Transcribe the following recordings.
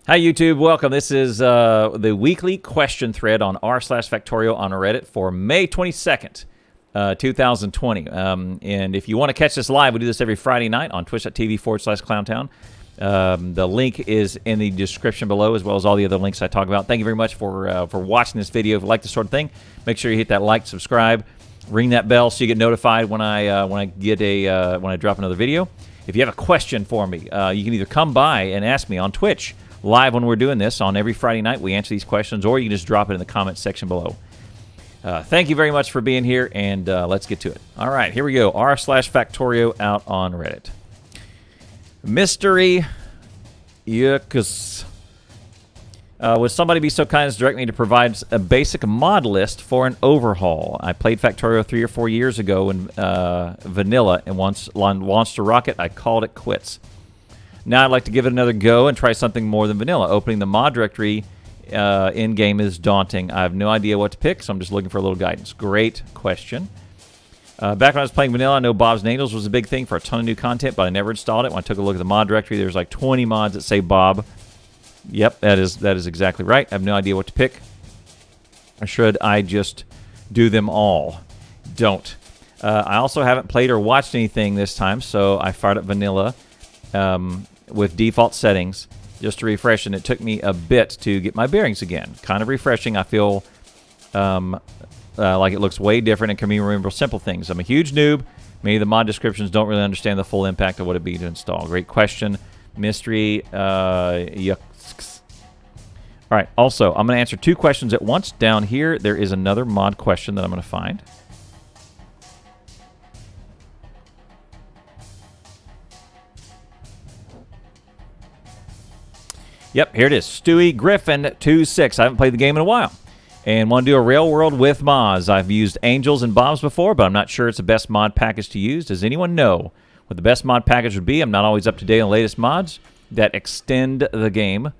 Hi, YouTube. Welcome. This is the weekly question thread on r/Factorio on Reddit for May 22nd, 2020. And if you want to catch this live, we do this every Friday night on twitch.tv/Clowntown. The link is in the description below, as well as all the other links I talk about. Thank you very much for watching this video. If you like this sort of thing, make sure you hit that like, subscribe, ring that bell so you get notified when I drop another video. If you have a question for me, you can either come by and ask me on Twitch live when we're doing this on every Friday night. We answer these questions, or you can just drop it in the comments section below. Thank you very much for being here, and let's get to it. All right, here we go. r/Factorio out on Reddit. Mystery Yuckus. Would somebody be so kind as to direct me to provide a basic mod list for an overhaul? I played Factorio 3 or 4 years ago in vanilla, and once launched a rocket, I called it quits. Now I'd like to give it another go and try something more than vanilla. Opening the mod directory in-game is daunting. I have no idea what to pick, so I'm just looking for a little guidance. Great question. Back when I was playing vanilla, I know Bob's and Angels was a big thing for a ton of new content, but I never installed it. When I took a look at the mod directory, there's like 20 mods that say Bob. Yep, that is exactly right. I have no idea what to pick. Or should I just do them all? Don't. I also haven't played or watched anything this time, so I fired up vanilla with default settings just to refresh, and it took me a bit to get my bearings again. Kind of refreshing. I feel like it looks way different and can me remember simple things. I'm a huge noob. Many of the mod descriptions don't really understand the full impact of what it'd be to install. Great question. Mystery yucks. All right, also, I'm going to answer two questions at once. Down here, there is another mod question that I'm going to find. Yep, here it is. Stewie Griffin 26. I haven't played the game in a while and want to do a rail world with mods. I've used Angels and Bombs before, but I'm not sure it's the best mod package to use. Does anyone know what the best mod package would be? I'm not always up to date on the latest mods that extend the game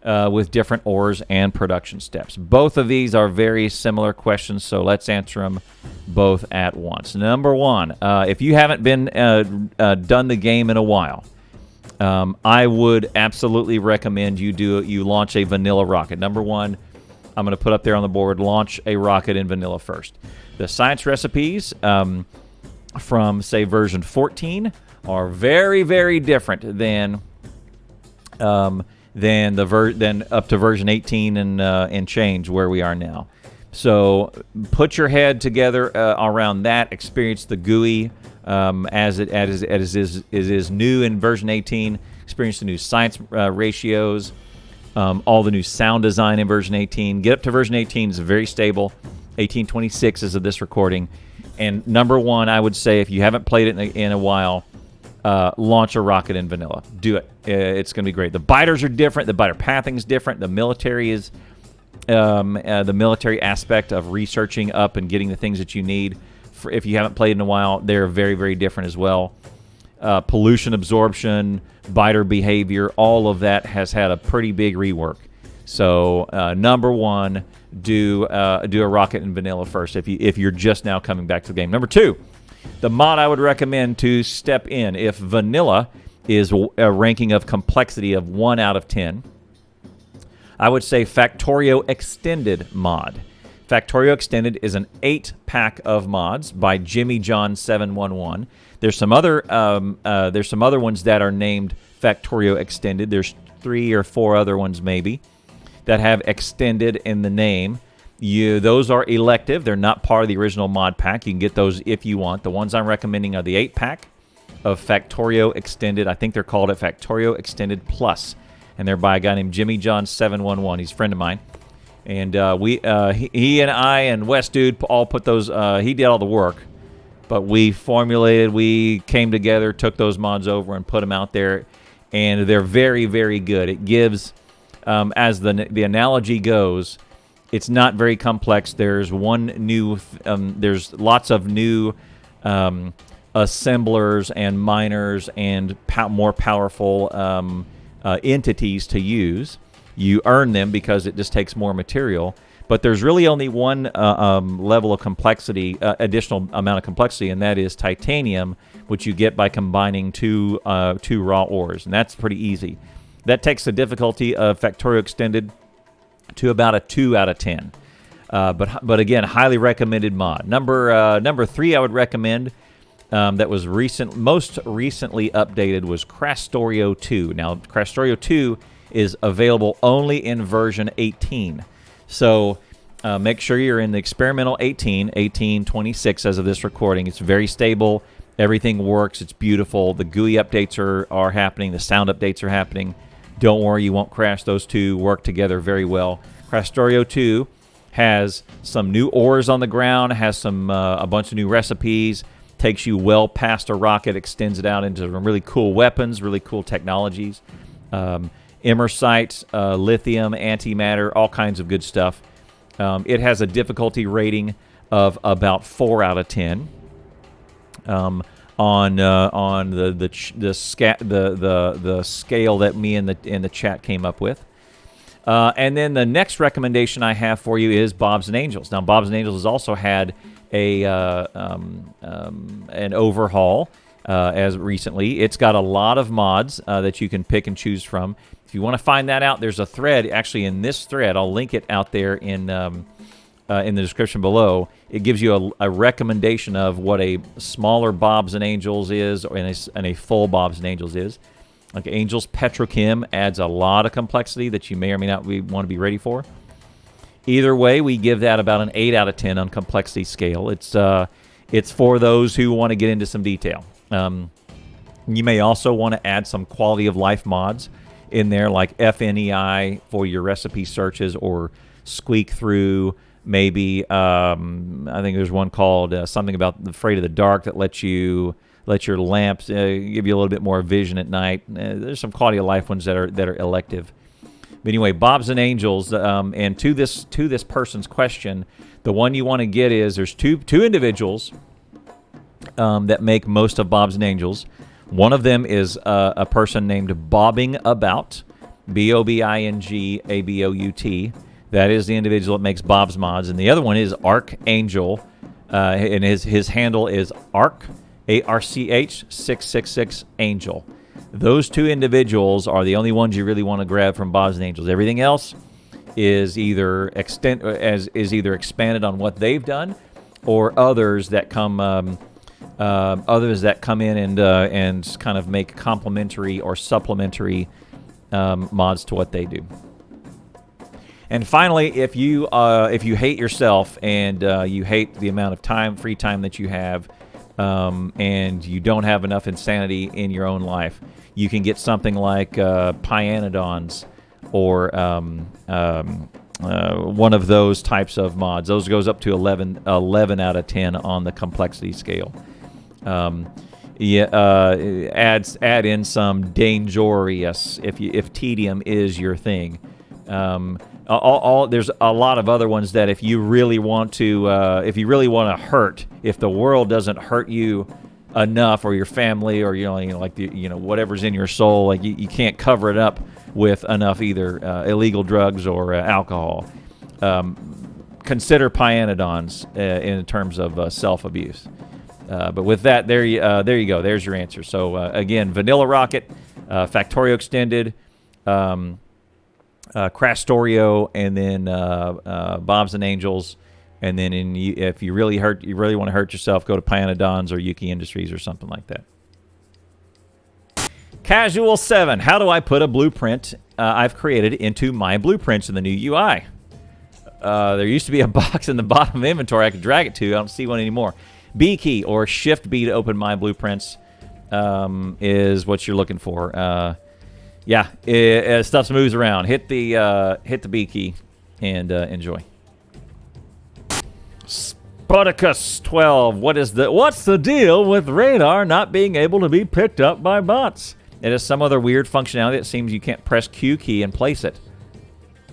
with different ores and production steps. Both of these are very similar questions, so let's answer them both at once. Number one, if you haven't been done the game in a while, I would absolutely recommend you launch a vanilla rocket. Number one, I'm going to put up there on the board, launch a rocket in vanilla first. The science recipes from, say, version 14 are very, very different than up to version 18 and change where we are now. So put your head together around that. Experience the GUI as it is new in version 18. Experience the new science ratios, all the new sound design in version 18. Get up to version 18. It's very stable. 1826 as of this recording. And number one, I would say, if you haven't played it in a while, launch a rocket in vanilla. Do it. It's going to be great. The biters are different. The biter pathing is different. The military is the military aspect of researching up and getting the things that you need. If you haven't played in a while, they're very, very different as well. Pollution absorption, biter behavior, all of that has had a pretty big rework. So number one, do a rocket in vanilla first if you're just now coming back to the game. Number two, the mod I would recommend to step in if vanilla is a ranking of complexity of 1 out of 10, I would say Factorio Extended mod. Factorio Extended is an 8-pack of mods by Jimmy John 711. There's some other ones that are named Factorio Extended. There's 3 or 4 other ones maybe that have extended in the name. Those are elective. They're not part of the original mod pack. You can get those if you want. The ones I'm recommending are the 8-pack of Factorio Extended. I think they're called it Factorio Extended Plus, and they're by a guy named Jimmy John 711. He's a friend of mine. And he and I and West Dude all put those, he did all the work, but we came together, took those mods over and put them out there, and they're very, very good. It gives, as the analogy goes, it's not very complex. There's there's lots of new assemblers and miners and more powerful entities to use. You earn them because it just takes more material. But there's really only one level of complexity, additional amount of complexity, and that is titanium, which you get by combining two raw ores, and that's pretty easy. That takes the difficulty of Factorio Extended to about a 2 out of 10. But again, highly recommended mod. Number 3 I would recommend that was most recently updated was Factorio 2. Now, Factorio 2 is available only in version 18. So make sure you're in the experimental 18.26 as of this recording. It's very stable. Everything works. It's beautiful. The GUI updates are happening. The sound updates are happening. Don't worry, you won't crash. Those two work together very well. Factorio 2 has some new ores on the ground, has some a bunch of new recipes, takes you well past a rocket, extends it out into some really cool weapons, really cool technologies. Immersite, lithium, antimatter, all kinds of good stuff. It has a difficulty rating of about 4 out of 10 on the scale that me and the chat came up with. And then the next recommendation I have for you is Bob's and Angels. Now, Bob's and Angels has also had an overhaul as recently. It's got a lot of mods that you can pick and choose from. If you want to find that out, there's a thread actually in this thread. I'll link it out there in the description below. It gives you a recommendation of what a smaller Bob's and Angels is and a full Bob's and Angels is. Like Angels Petrochem adds a lot of complexity that you may or may not want to be ready for. Either way, we give that about an 8 out of 10 on complexity scale. It's for those who want to get into some detail. You may also want to add some quality of life mods in there, like FNEI for your recipe searches, or Squeak Through. Maybe I think there's one called something about the Afraid of the Dark that lets your lamps give you a little bit more vision at night. There's some quality of life ones that are elective. But anyway, Bob's and Angels, and to this person's question, the one you want to get is there's two individuals that make most of Bob's and Angels. One of them is a person named Bobbing About, BOBINGABOUT. That is the individual that makes Bob's mods, and the other one is Archangel, and his handle is Arch 666 Angel. Those two individuals are the only ones you really want to grab from Bob's and Angels. Everything else is either expanded on what they've done, or others that come in and kind of make complementary or supplementary mods to what they do. And finally, if you hate yourself and you hate the amount of free time that you have, and you don't have enough insanity in your own life, you can get something like Pyanodons or one of those types of mods. Those goes up to 11 out of 10 on the complexity scale. Add in some Dangerous if tedium is your thing. There's a lot of other ones that if you really want to hurt, if the world doesn't hurt you enough, or your family, or whatever's in your soul, like you can't cover it up with enough either illegal drugs or alcohol, consider Pyanodons in terms of self-abuse. But with that, there you go. There's your answer. So again, Vanilla Rocket, Factorio Extended, Factorio, and then Bob's and Angels, and then if you really want to hurt yourself, go to Pyanodons or Yuki Industries or something like that. Casual 7. How do I put a blueprint I've created into my blueprints in the new UI? There used to be a box in the bottom of inventory I could drag it to. I don't see one anymore. B key or Shift B to open my blueprints is what you're looking for. Stuff moves around. Hit the B key and enjoy. Spartacus 12. What's the deal with radar not being able to be picked up by bots? It has some other weird functionality that seems you can't press Q key and place it.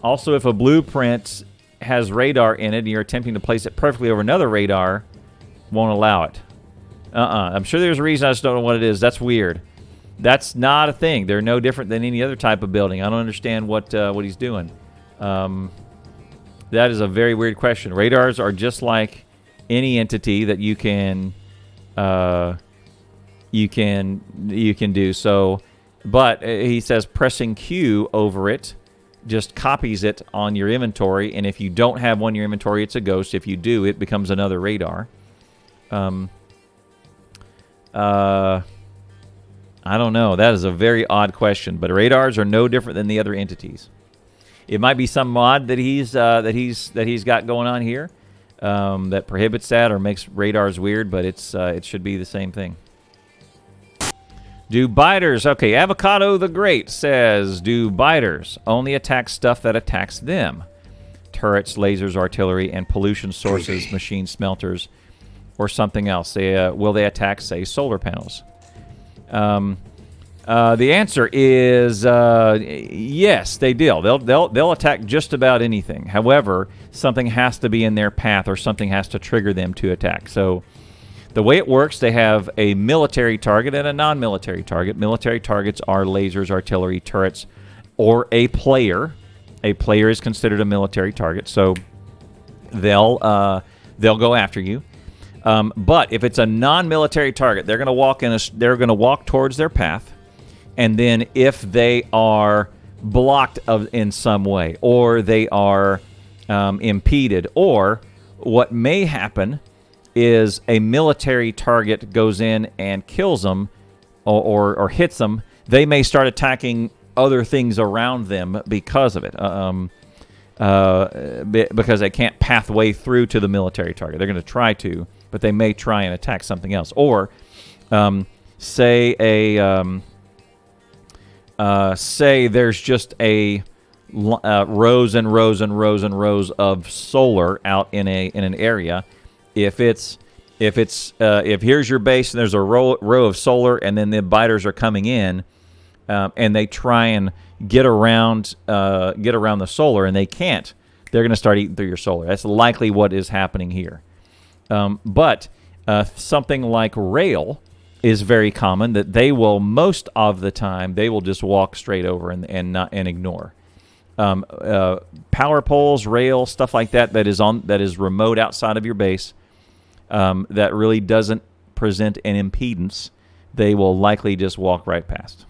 Also, if a blueprint has radar in it and you're attempting to place it perfectly over another radar, won't allow it. I'm sure there's a reason. I just don't know what it is. That's weird. That's not a thing. They're no different than any other type of building. I don't understand what he's doing. That is a very weird question. Radars are just like any entity that you can do. So But he says pressing Q over it just copies it on your inventory, and if you don't have one in your inventory, it's a ghost. If you do, it becomes another radar. I don't know. That is a very odd question, but radars are no different than the other entities. It might be some mod that he's got going on here that prohibits that or makes radars weird, but it should be the same thing. Do biters, okay, Avocado the Great says, do biters only attack stuff that attacks them? Turrets, lasers, artillery, and pollution sources, machine smelters, or something else? Will they attack, say, solar panels? The answer is yes, they do. They'll attack just about anything. However, something has to be in their path or something has to trigger them to attack. So the way it works, they have a military target and a non-military target. Military targets are lasers, artillery, turrets, or a player. A player is considered a military target, so they'll go after you. But if it's a non-military target, they're going to walk towards their path, and then if they are blocked in some way, or they are impeded, or what may happen is a military target goes in and kills them or hits them, they may start attacking other things around them because of it, because they can't pathway through to the military target. They're going to try to, but they may try and attack something else. Or say there's just a rows and rows and rows and rows of solar out in an area. If here's your base and there's a row of solar and then the biters are coming in and they try and get around the solar and they can't, they're going to start eating through your solar. That's likely what is happening here. But something like rail is very common, that they will, most of the time, they will just walk straight over and ignore. Power poles, rail, stuff like that is remote outside of your base, that really doesn't present an impedance, they will likely just walk right past.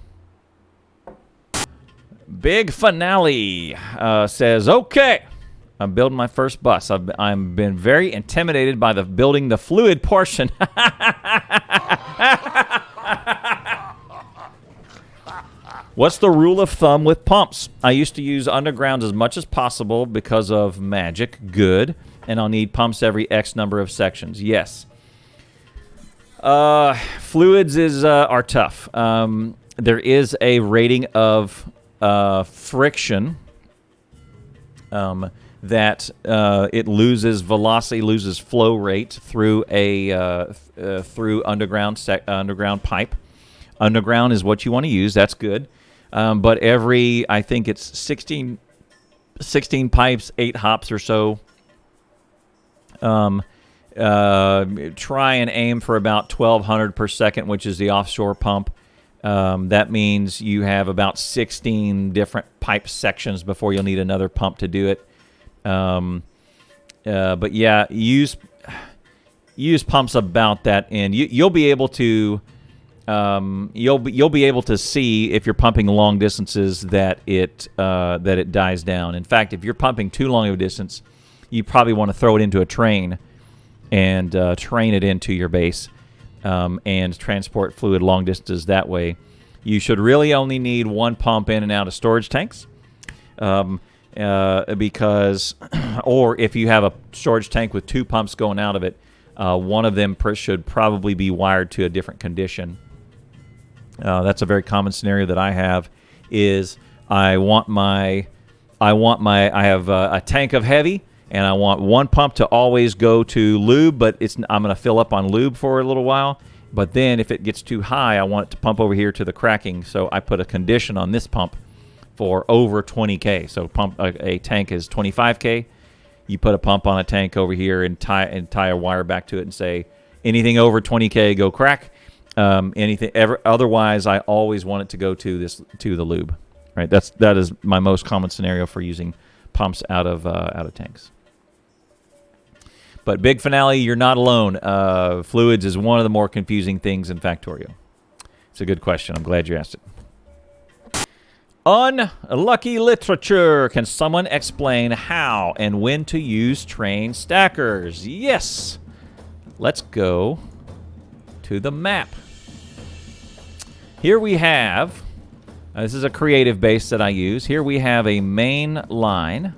Big Finale says, okay, I'm building my first bus. I've been very intimidated by building the fluid portion. What's the rule of thumb with pumps? I used to use underground as much as possible because of magic. Good. And I'll need pumps every X number of sections. Yes. Fluids are tough. There is a rating of friction that it loses velocity, loses flow rate through through underground pipe. Underground is what you want to use. That's good. But I think it's 16 pipes, 8 hops or so. Try and aim for about 1,200 per second, which is the offshore pump. That means you have about 16 different pipe sections before you'll need another pump to do it. But yeah, use pumps about that, and you'll be able to you'll be able to see if you're pumping long distances that it dies down. In fact, if you're pumping too long of a distance, you probably want to throw it into a train and train it into your base and transport fluid long distances that way. You should really only need one pump in and out of storage tanks, because, or if you have a storage tank with 2 pumps going out of it, one of them should probably be wired to a different condition. That's a very common scenario that I have. Is I have a tank of heavy, and I want one pump to always go to lube, but I'm going to fill up on lube for a little while. But then if it gets too high, I want it to pump over here to the cracking. So I put a condition on this pump for over 20K. So a tank is 25K. You put a pump on a tank over here and tie a wire back to it and say, anything over 20K, go crack. Otherwise, I always want it to go to the lube. Right? That is my most common scenario for using pumps out of tanks. But Big Finale, you're not alone. Fluids is one of the more confusing things in Factorio. It's a good question. I'm glad you asked it. Unlucky literature. Can someone explain how and when to use train stackers? Yes. Let's go to the map. Here we have, this is a creative base that I use. Here we have a main line,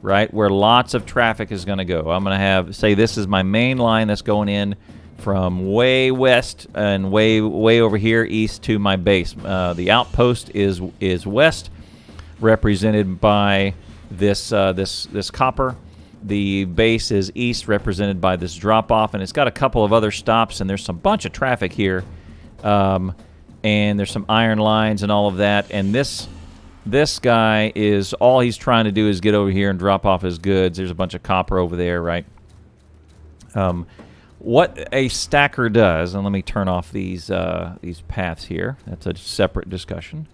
right, where lots of traffic is going to go. I'm going to have, say this is my main line that's going in from way west and way over here east to my base. The outpost is west, represented by this this copper. The base is east, represented by this drop off, and it's got a couple of other stops. And there's some bunch of traffic here, and there's some iron lines and all of that. And this guy is all he's trying to do is get over here and drop off his goods. There's a bunch of copper over there, right? What a stacker does, and let me turn off these paths here. That's a separate discussion.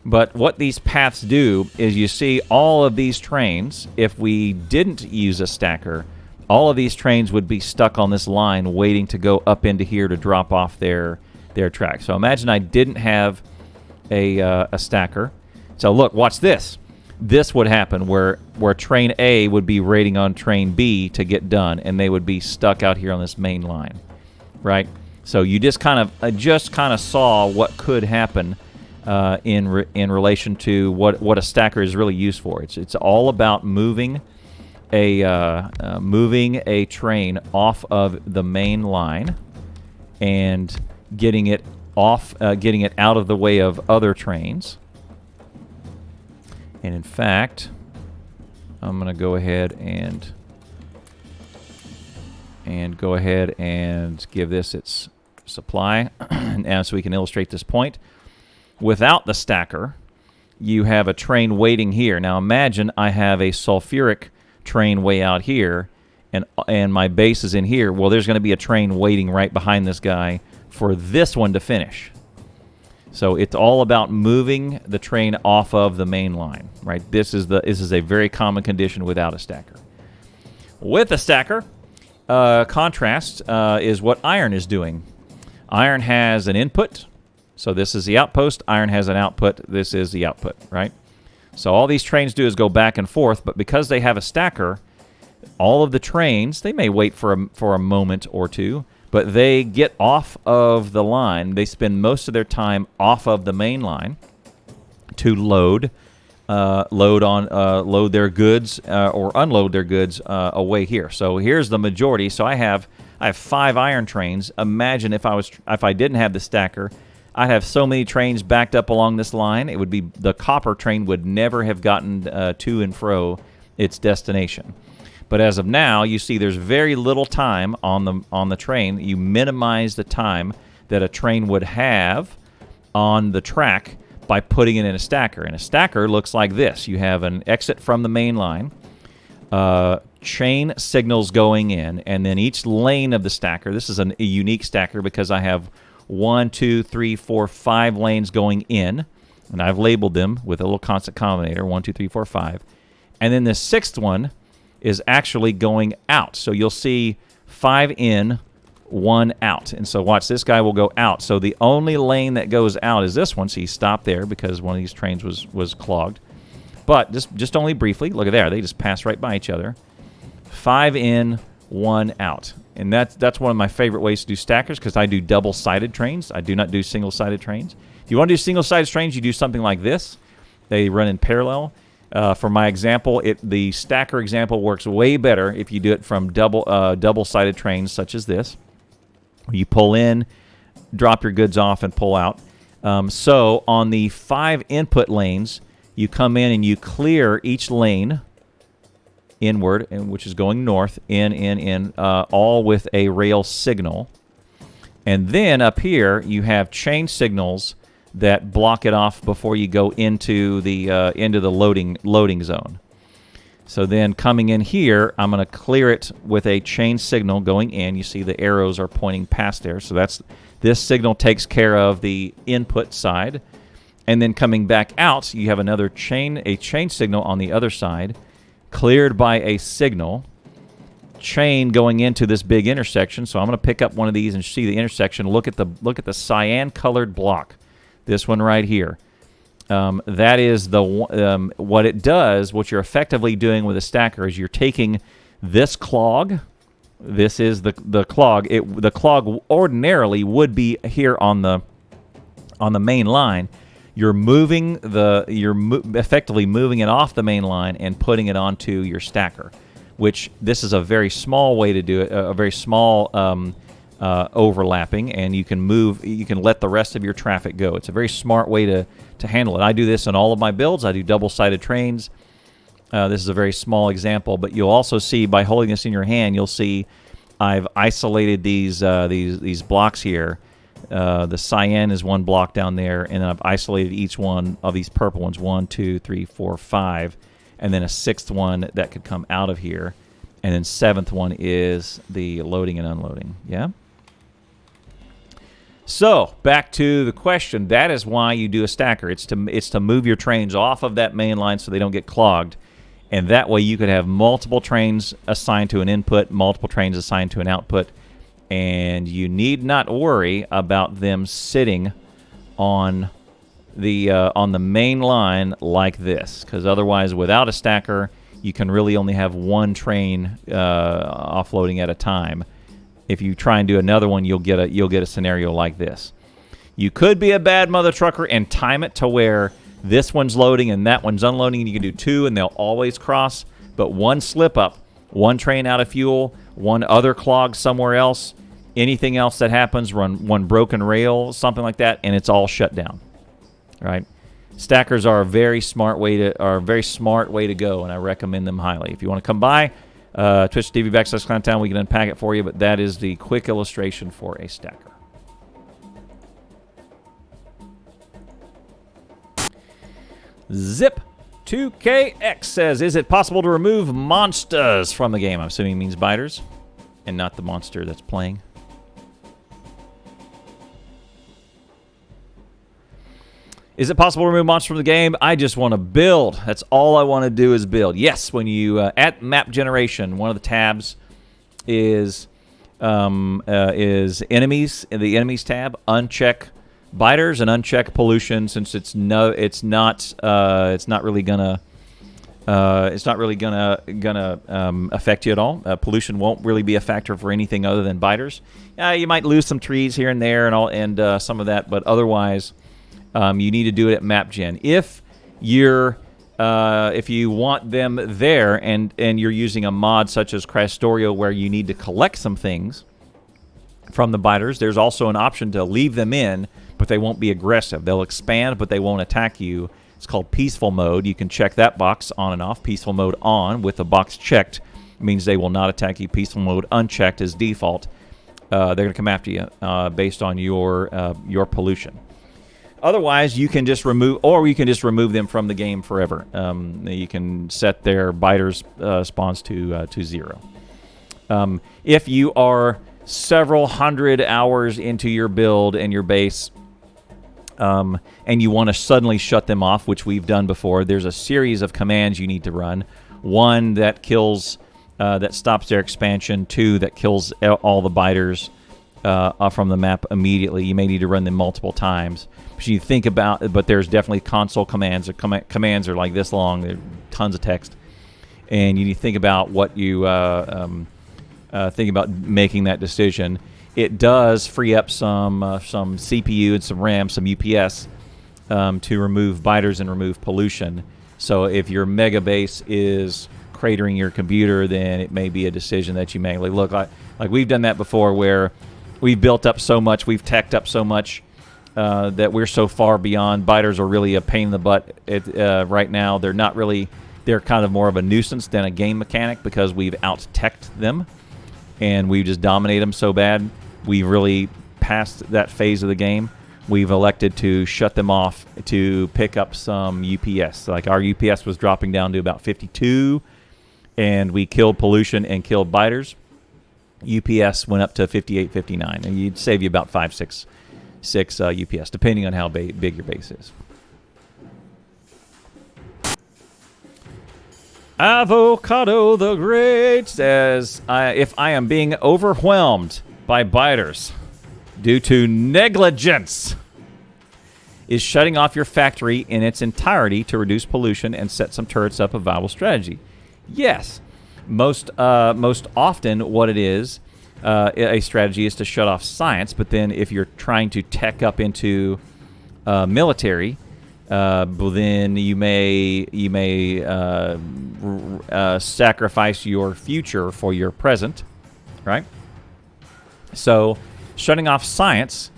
But what these paths do is you see all of these trains, if we didn't use a stacker, all of these trains would be stuck on this line waiting to go up into here to drop off their track. So imagine I didn't have a stacker. So look, watch this. This would happen where train A would be waiting on train B to get done, and they would be stuck out here on this main line, right? So you just kind of saw what could happen in relation to what a stacker is really used for. It's all about moving a train off of the main line and getting it out of the way of other trains. And in fact, I'm going to go ahead and give this its supply, and so we can illustrate this point. Without the stacker, you have a train waiting here. Now imagine I have a sulfuric train way out here, and my base is in here. Well, there's going to be a train waiting right behind this guy for this one to finish. So it's all about moving the train off of the main line, right? This is a very common condition without a stacker. With a stacker, contrast is what iron is doing. Iron has an input, so this is the outpost. Iron has an output. This is the output, right? So all these trains do is go back and forth, but because they have a stacker, all of the trains, they may wait for a moment or two, but they get off of the line. They spend most of their time off of the main line to load their goods or unload their goods away here. So here's the majority. So I have 5 iron trains. Imagine if I didn't have the stacker, I'd have so many trains backed up along this line. It would be the copper train would never have gotten to and fro its destination. But as of now, you see there's very little time on the train. You minimize the time that a train would have on the track by putting it in a stacker. And a stacker looks like this. You have an exit from the main line, chain signals going in, and then each lane of the stacker. This is a unique stacker because I have 1, 2, 3, 4, 5 lanes going in, and I've labeled them with a little constant combinator, 1, 2, 3, 4, 5. And then the 6th one is actually going out. So you'll see 5 in, 1 out. And so watch, this guy will go out. So the only lane that goes out is this one. So you stop there because one of these trains was clogged. But just only briefly. Look at there. They just pass right by each other. 5 in, 1 out. And that's one of my favorite ways to do stackers because I do double-sided trains. I do not do single-sided trains. If you want to do single-sided trains, you do something like this. They run in parallel. For my example, the stacker example works way better if you do it from double-sided trains such as this. You pull in, drop your goods off, and pull out. So on the 5 input lanes, you come in and you clear each lane inward, which is going north, in, all with a rail signal. And then up here, you have chain signals that block it off before you go into the loading zone. So then coming in here, I'm going to clear it with a chain signal going in. You see the arrows are pointing past there. So this signal takes care of the input side. And then coming back out, you have a chain signal on the other side, cleared by a signal, chain going into this big intersection. So I'm going to pick up one of these and see the intersection. Look at the cyan colored block. This one right here. That is what it does. What you're effectively doing with a stacker is you're taking this clog. This is the clog. The clog ordinarily would be here on the main line. You're moving effectively moving it off the main line and putting it onto your stacker, which this is a very small way to do it, a very small overlapping, and you can let the rest of your traffic go. It's a very smart way to handle it. I do this in all of my builds. I do double-sided trains. This is a very small example, but you'll also see by holding this in your hand, you'll see I've isolated these blocks here. The cyan is one block down there, and then I've isolated each one of these purple ones, 1, 2, 3, 4, 5, and then a sixth one that could come out of here, and then seventh one is the loading and unloading. Yeah. So back to the question. That is why you do a stacker. It's to move your trains off of that main line so they don't get clogged, and that way you could have multiple trains assigned to an input, multiple trains assigned to an output. And you need not worry about them sitting on the main line like this, because otherwise, without a stacker, you can really only have one train offloading at a time. If you try and do another one, you'll get a scenario like this. You could be a bad mother trucker and time it to where this one's loading and that one's unloading, and you can do two, and they'll always cross. But one slip up, one train out of fuel, one other clog somewhere else. Anything else that happens, run one broken rail, something like that, and it's all shut down. Right? Stackers are a very smart way to go, and I recommend them highly. If you want to come by, Twitch TV /Clowntown, we can unpack it for you, but that is the quick illustration for a stacker. Zip2KX says, is it possible to remove monsters from the game? I'm assuming it means biters and not the monster that's playing. Is it possible to remove monsters from the game? I just want to build. That's all I want to do is build. Yes, when you at map generation, one of the tabs is enemies. In the enemies tab, uncheck biters and uncheck pollution, since it's not really gonna affect you at all. Pollution won't really be a factor for anything other than biters. You might lose some trees here and there and some of that, but otherwise. You need to do it at map gen. If you want them there and you're using a mod such as Factorio where you need to collect some things from the biters, there's also an option to leave them in, but they won't be aggressive. They'll expand, but they won't attack you. It's called peaceful mode. You can check that box on and off. Peaceful mode on with the box checked means they will not attack you. Peaceful mode unchecked is default. They're going to come after you based on your pollution. Otherwise, you can just remove them from the game forever. You can set their biters spawns to 0. If you are several hundred hours into your build and your base, and you want to suddenly shut them off, which we've done before, there's a series of commands you need to run. One that kills, that stops their expansion. 2 that kills all the biters from the map immediately. You may need to run them multiple times. You think about, but there's definitely console commands. Commands are like this long. They're tons of text, and you need to think about what you think about making that decision. It does free up some CPU and some RAM, some UPS to remove biters and remove pollution. So if your mega base is cratering your computer, then it may be a decision that you make. Like we've done that before, where we've built up so much, we've teched up so much. That we're so far beyond. Biters are really a pain in the butt right now. They're not really. They're kind of more of a nuisance than a game mechanic because we've out-teched them, and we just dominate them so bad. We've really passed that phase of the game. We've elected to shut them off to pick up some UPS. Like our UPS was dropping down to about 52, and we killed pollution and killed biters. UPS went up to 58, 59, and you'd save you about 5-6 UPS, depending on how big your base is. Avocado the Great says, if I am being overwhelmed by biters due to negligence, Is shutting off your factory in its entirety to reduce pollution and set some turrets up a viable strategy? Yes. Most often what it is, a strategy is to shut off science, but then if you're trying to tech up into military, then you may sacrifice your future for your present, right? So shutting off science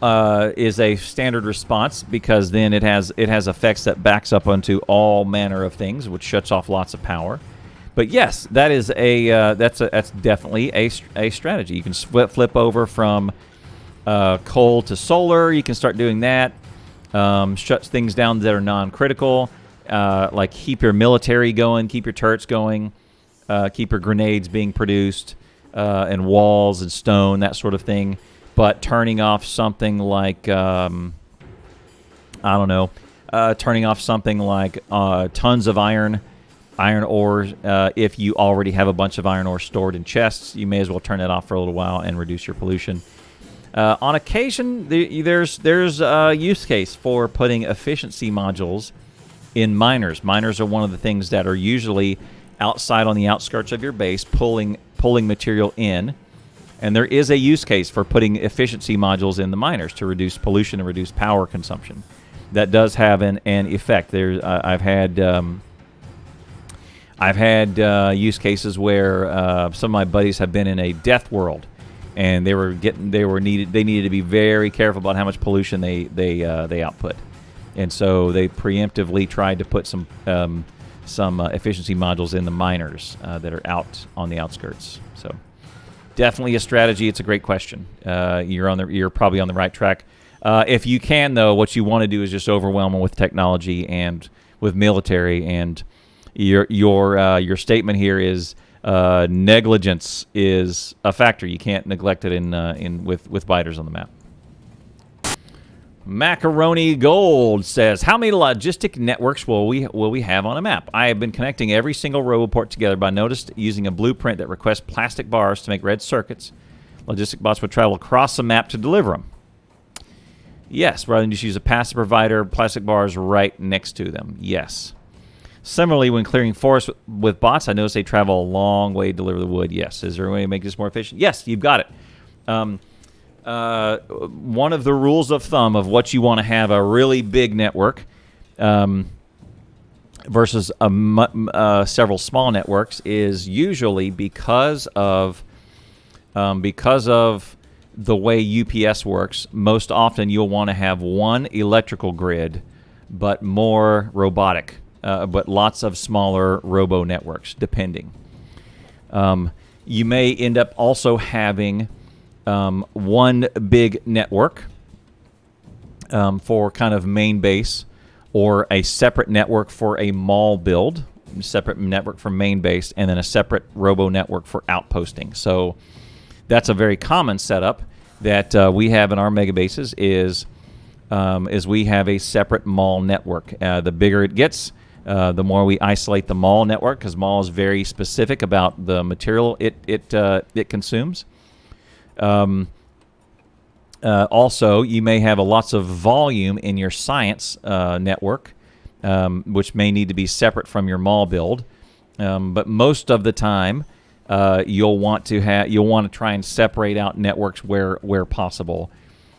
is a standard response, because then it has effects that backs up onto all manner of things, which shuts off lots of power. But yes, that is that's definitely a strategy. You can flip over from coal to solar. You can start doing that. Shuts things down that are non-critical, like keep your military going, keep your turrets going, keep your grenades being produced, and walls and stone, that sort of thing. But turning off something like, turning off something like tons of iron ore, if you already have a bunch of iron ore stored in chests, you may as well turn that off for a little while and reduce your pollution. On occasion, there's a use case for putting efficiency modules in miners. Miners are one of the things that are usually outside on the outskirts of your base, pulling material in. And there is a use case for putting efficiency modules in the miners to reduce pollution and reduce power consumption. That does have an effect. I've had use cases where some of my buddies have been in a death world, and they needed to be very careful about how much pollution they output, and so they preemptively tried to put some efficiency modules in the miners that are out on the outskirts. So definitely a strategy. It's a great question. You're probably on the right track. If you can, though, what you want to do is just overwhelm them with technology and with military. And your statement here is negligence is a factor. You can't neglect it with biters on the map. Macaroni Gold says, how many logistic networks will we have on a map? I have been connecting every single roboport together, but I noticed using a blueprint that requests plastic bars to make red circuits. Logistic bots would travel across the map to deliver them. Yes, rather than just use a passive provider, plastic bars right next to them. Yes. Similarly, when clearing forests with bots, I notice they travel a long way to deliver the wood. Yes. Is there a way to make this more efficient? Yes, you've got it. One of the rules of thumb of what you want to have a really big network versus several small networks is usually because of the way UPS works. Most often you'll want to have one electrical grid, but more robotic, but lots of smaller robo networks, depending. You may end up also having one big network for kind of main base, or a separate network for a mall build, separate network for main base, and then a separate robo network for outposting. So that's a very common setup that we have in our mega bases is we have a separate mall network. The bigger it gets, the more we isolate the mall network, because mall is very specific about the material it consumes. Also, you may have lots of volume in your science network, which may need to be separate from your mall build. But most of the time, you'll want to try and separate out networks where possible.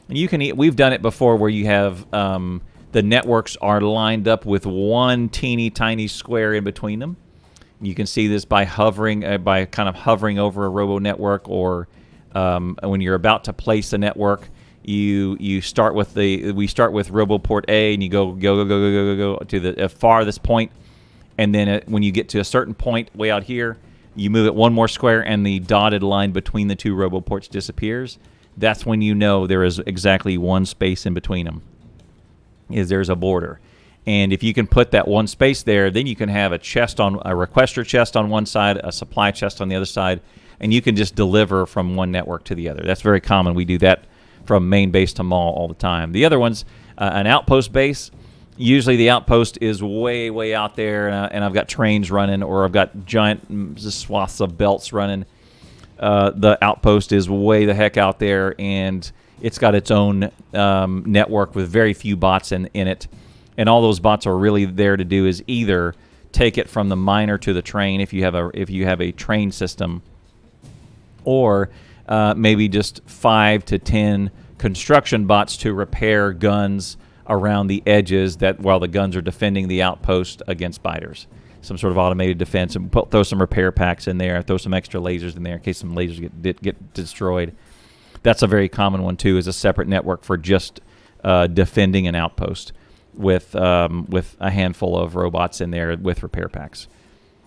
And we've done it before where you have the networks are lined up with one teeny tiny square in between them. You can see this by hovering over a robo network, or when you're about to place a network, we start with RoboPort A, and you go to the farthest point, and then when you get to a certain point way out here, you move it one more square, and the dotted line between the two RoboPorts disappears. That's when you know there is exactly one space in between them. There's a border. And if you can put that one space there, then you can have a requester chest on one side, a supply chest on the other side, and you can just deliver from one network to the other. That's very common. We do that from main base to mall all the time. The other one's an outpost base. Usually the outpost is way, way out there, and I've got trains running, or I've got giant swaths of belts running. The outpost is way the heck out there, and it's got its own network with very few bots in it. And all those bots are really there to do is either take it from the miner to the train if you have a train system, or maybe just 5 to 10 construction bots to repair guns around the edges that while the guns are defending the outpost against biters. Some sort of automated defense, and throw some repair packs in there, throw some extra lasers in there in case some lasers get destroyed. That's a very common one too, is a separate network for just defending an outpost with a handful of robots in there with repair packs,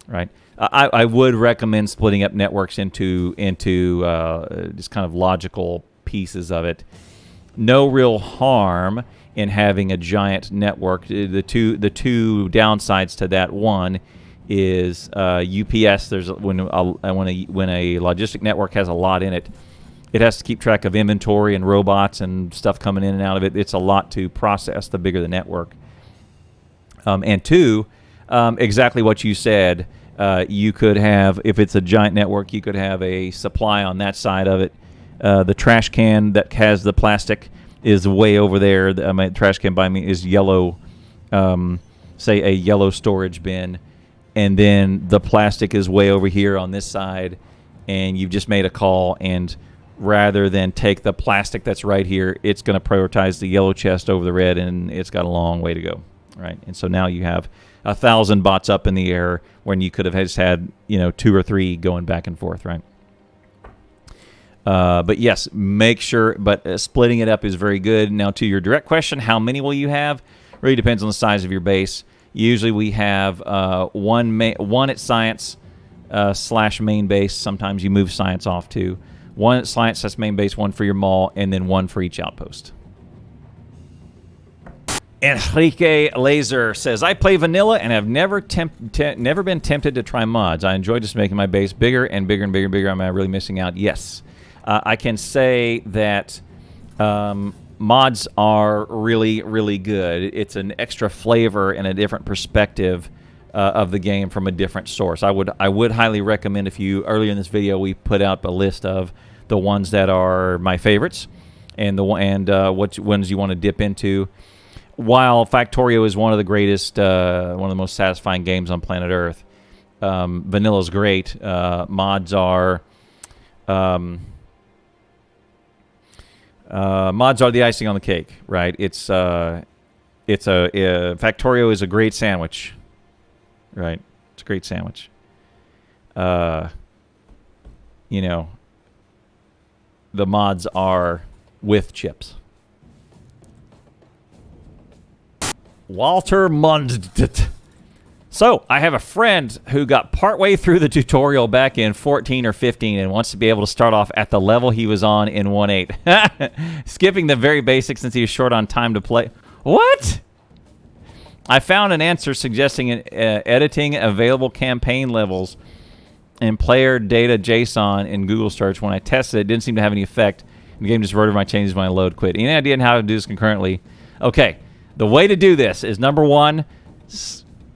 right? I would recommend splitting up networks into just kind of logical pieces of it. No real harm in having a giant network. The two downsides to that, one is UPS. There's when a logistic network has a lot in it, it has to keep track of inventory and robots and stuff coming in and out of it. It's a lot to process the bigger the network. And two, exactly what you said. You could have, if it's a giant network, you could have a supply on that side of it. The trash can that has the plastic is way over there. The trash can by me is yellow, say a yellow storage bin, and then the plastic is way over here on this side, and you've just made a call, and rather than take the plastic that's right here, it's going to prioritize the yellow chest over the red, and it's got a long way to go, right? And so now you have 1,000 bots up in the air when you could have just had 2 or 3 going back and forth, right? But yes, make sure. But splitting it up is very good. Now, to your direct question, how many will you have? Really depends on the size of your base. Usually, we have one at science / main base. Sometimes you move science off too. One at science / main base, one for your mall, and then one for each outpost. Enrique Laser says, I play vanilla and have never been tempted to try mods. I enjoy just making my base bigger and bigger and bigger and bigger. Am I really missing out? Yes. I can say that mods are really, really good. It's an extra flavor and a different perspective of the game from a different source. I would highly recommend, if you, earlier in this video, we put out a list of the ones that are my favorites and what ones you want to dip into. While Factorio is one of the greatest, one of the most satisfying games on planet Earth, vanilla's great. Mods are the icing on the cake, right? Factorio is a great sandwich, right? It's a great sandwich. The mods are with chips. Walter Mund. So, I have a friend who got partway through the tutorial back in 14 or 15 and wants to be able to start off at the level he was on in 1.8. Skipping the very basics since he was short on time to play. What? I found an answer suggesting editing available campaign levels in player data JSON in Google search. When I tested it, it didn't seem to have any effect. The game just wrote over my changes when I load quit. Any idea on how to do this concurrently? Okay. The way to do this is, number one,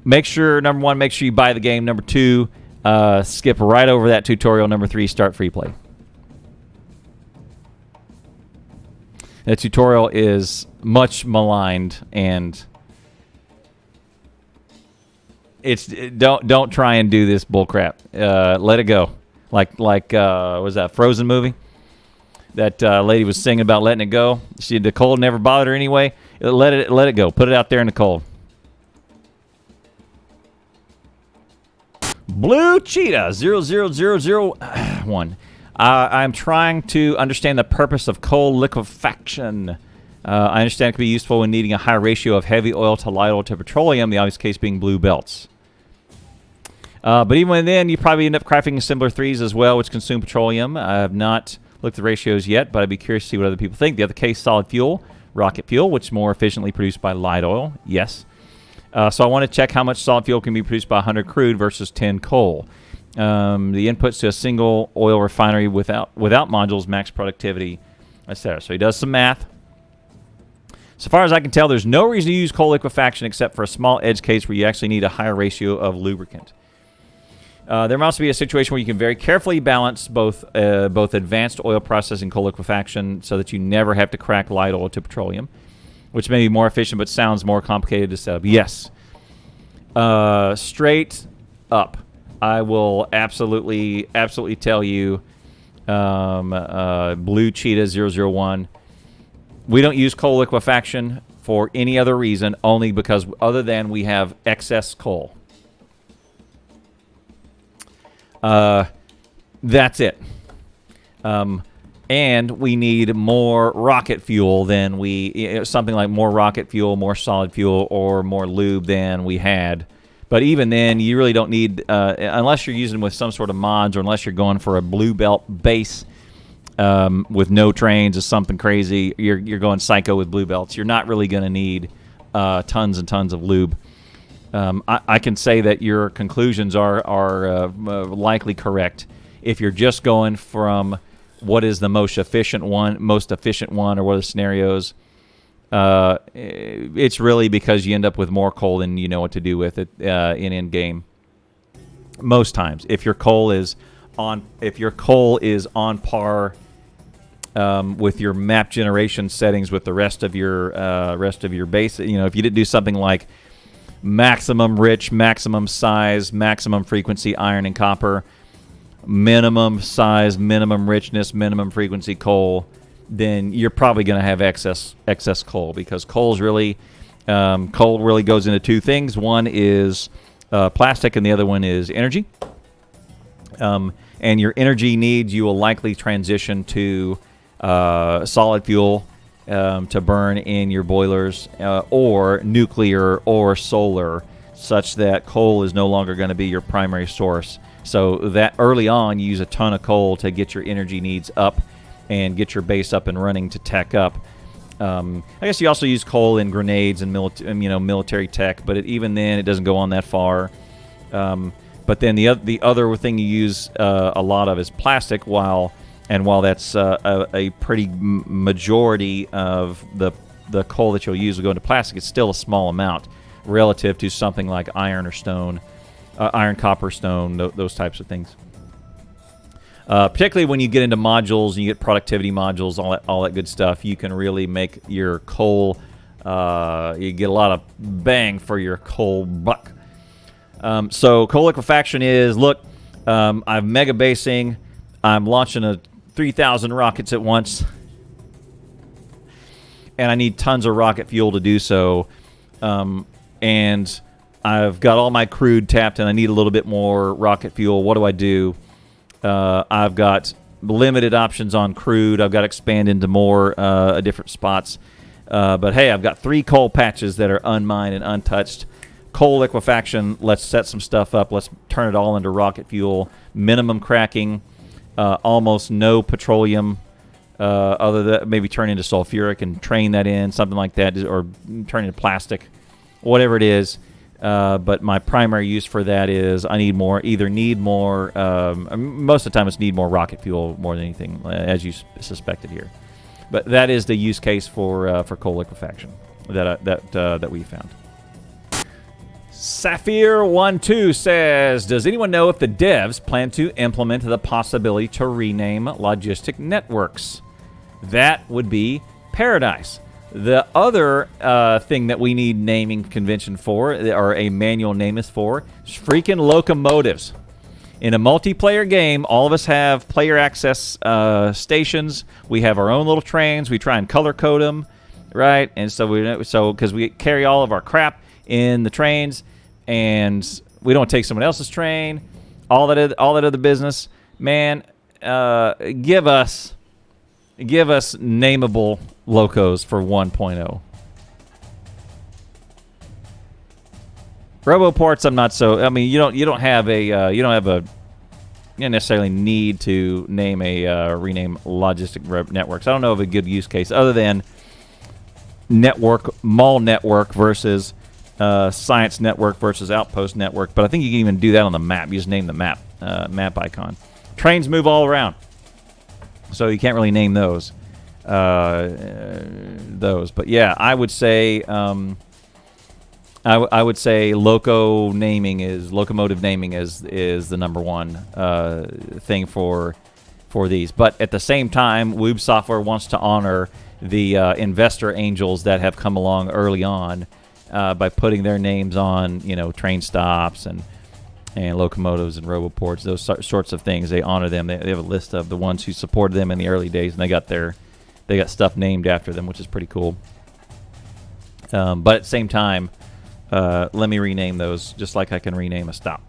make sure you buy the game. Number 2, skip right over that tutorial. Number 3, start free play. That tutorial is much maligned, and don't try and do this bullcrap. Let it go. Like was that Frozen movie? That lady was singing about letting it go. The cold never bothered her anyway. Let it go. Put it out there in the cold. Blue Cheetah 00001. I'm trying to understand the purpose of coal liquefaction. I understand it can be useful when needing a high ratio of heavy oil to light oil to petroleum, the obvious case being blue belts. But even then, you probably end up crafting similar 3s as well, which consume petroleum. I have not looked at the ratios yet, but I'd be curious to see what other people think. The other case, solid fuel, rocket fuel, which is more efficiently produced by light oil. Yes. So I want to check how much solid fuel can be produced by 100 crude versus 10 coal. The inputs to a single oil refinery without modules, max productivity, etc. So he does some math. So far as I can tell, there's no reason to use coal liquefaction except for a small edge case where you actually need a higher ratio of lubricant. There must be a situation where you can very carefully balance both advanced oil processing, coal liquefaction, so that you never have to crack light oil to petroleum, which may be more efficient but sounds more complicated to set up. Yes. Straight up, I will absolutely tell you, Blue Cheetah 001, we don't use coal liquefaction for any other reason, only because other than we have excess coal. That's it. And we need more rocket fuel than something like more rocket fuel, more solid fuel, or more lube than we had. But even then, you really don't need, unless you're using with some sort of mods, or unless you're going for a blue belt base with no trains or something crazy, you're going psycho with blue belts. You're not really going to need tons and tons of lube. I can say that your conclusions are likely correct if you're just going from what is the most efficient one, or what are the scenarios. It's really because you end up with more coal than you know what to do with it in end game. Most times, if your coal is on par with your map generation settings with the rest of your base, if you did do something like maximum rich, maximum size, maximum frequency iron and copper, minimum size, minimum richness, minimum frequency coal, then you're probably going to have excess coal, because coal really goes into two things. One is plastic, and the other one is energy. And your energy needs, you will likely transition to solid fuel to burn in your boilers, or nuclear or solar, such that coal is no longer going to be your primary source. So that early on, you use a ton of coal to get your energy needs up and get your base up and running to tech up. I guess you also use coal in grenades and military tech, but even then, it doesn't go on that far. But then the other thing you use a lot of is plastic. While that's a pretty majority of the coal that you'll use will go into plastic, it's still a small amount relative to something like iron or stone, iron, copper, stone, those types of things. Particularly when you get into modules, and you get productivity modules, all that good stuff, you can really make your coal, you get a lot of bang for your coal buck. So coal liquefaction is, look, I'm mega basing, I'm launching 3,000 rockets at once, and I need tons of rocket fuel to do so, and I've got all my crude tapped, and I need a little bit more rocket fuel. What do I do? I've got limited options on crude. I've got to expand into more different spots. But hey, I've got 3 coal patches that are unmined and untouched. Coal liquefaction, let's set some stuff up. Let's turn it all into rocket fuel. Minimum cracking, almost no petroleum, other than maybe turn into sulfuric and train that in, something like that, or turn into plastic, whatever it is. But my primary use for that is I need more. Most of the time it's need more rocket fuel more than anything, as you suspected here. But that is the use case for coal liquefaction that we found. Sapphire12 says, does anyone know if the devs plan to implement the possibility to rename Logistic Networks? That would be paradise. The other thing that we need naming convention for, or a manual name is for, is freaking locomotives. In a multiplayer game, all of us have player access stations. We have our own little trains. We try and color code them, right? And so because we carry all of our crap in the trains, and we don't take someone else's train, all that other business. Man, give us nameable locos for 1.0. Roboports, I'm not so. I mean, you don't necessarily need to name rename Logistic Networks. I don't know of a good use case other than mall network versus science network versus outpost network. But I think you can even do that on the map. You just name the map icon. Trains move all around, so you can't really name those. But yeah, I would say I would say locomotive naming is the number one thing for these. But at the same time, Woob Software wants to honor the investor angels that have come along early on by putting their names on, train stops and locomotives and roboports, those sorts of things. They honor them. They have a list of the ones who supported them in the early days, and they got stuff named after them, which is pretty cool. But at the same time, let me rename those, just like I can rename a stop.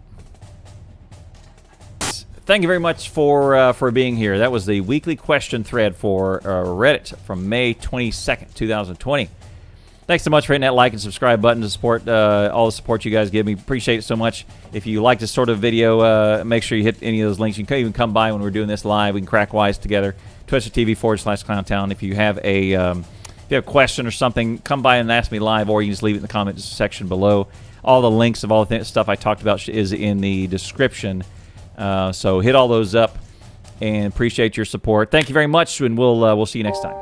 Thank you very much for being here. That was the weekly question thread for Reddit from May 22nd, 2020. Thanks so much for hitting that like and subscribe button to support all the support you guys give me. Appreciate it so much. If you like this sort of video, make sure you hit any of those links. You can even come by when we're doing this live. We can crack wise together. Twitch.tv/Clowntown. If you have a question or something, come by and ask me live, or you can just leave it in the comments section below. All the links of all the stuff I talked about is in the description. So hit all those up, and appreciate your support. Thank you very much, and we'll see you next time.